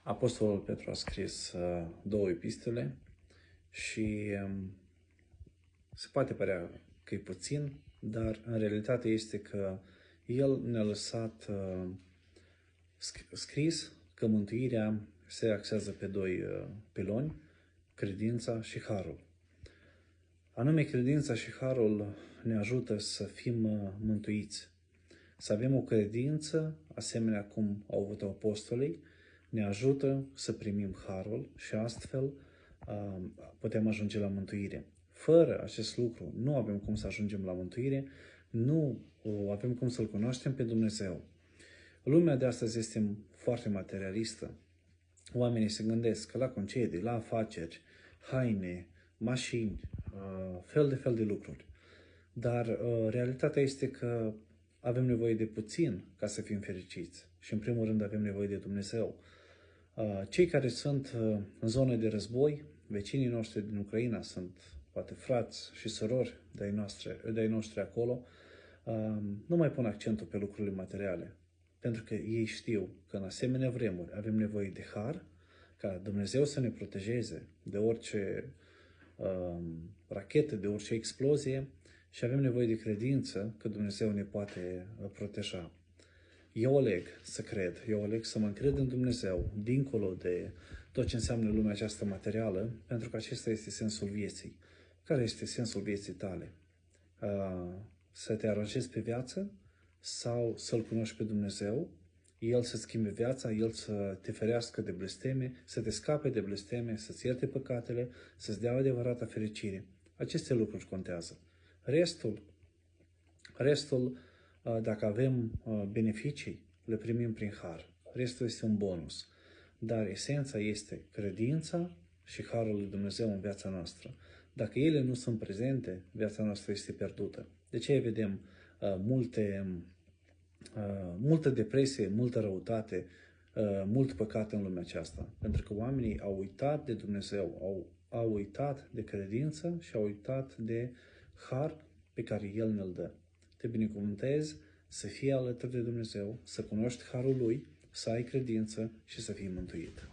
Apostolul Petru a scris două epistole și se poate părea că e puțin, dar în realitate este că el ne-a lăsat scris că mântuirea se axează pe doi piloni, credința și harul. Anume, credința și harul ne ajută să fim mântuiți, să avem o credință, asemenea cum au avut apostolii, ne ajută să primim harul și astfel putem ajunge la mântuire. Fără acest lucru nu avem cum să ajungem la mântuire, nu avem cum să-L cunoaștem pe Dumnezeu. Lumea de astăzi este foarte materialistă. Oamenii se gândesc la concedii, la afaceri, haine, mașini, fel de lucruri. Dar realitatea este că avem nevoie de puțin ca să fim fericiți. Și în primul rând avem nevoie de Dumnezeu. Cei care sunt în zone de război, vecinii noștri din Ucraina, sunt poate frați și surori de-ai noștri acolo, nu mai pun accentul pe lucrurile materiale. Pentru că ei știu că în asemenea vremuri avem nevoie de har, ca Dumnezeu să ne protejeze de orice rachetă, de orice explozie și avem nevoie de credință că Dumnezeu ne poate proteja. Eu aleg să cred, eu aleg să mă încred în Dumnezeu, dincolo de tot ce înseamnă lumea aceasta materială, pentru că acesta este sensul vieții. Care este sensul vieții tale? Să te aranjezi pe viață sau să-L cunoști pe Dumnezeu, El să schimbe viața, El să te ferească de blesteme, să te scape de blesteme, să-ți ierte păcatele, să-ți dea adevărata fericire. Aceste lucruri contează. Restul, dacă avem beneficii, le primim prin har. Restul este un bonus. Dar esența este credința și harul lui Dumnezeu în viața noastră. Dacă ele nu sunt prezente, viața noastră este pierdută. De ce vedem multă depresie, multă răutate, mult păcat în lumea aceasta? Pentru că oamenii au uitat de Dumnezeu, au uitat de credință și au uitat de har pe care El ne-l dă. Te binecuvântez să fii alături de Dumnezeu, să cunoști harul Lui, să ai credință și să fii mântuit.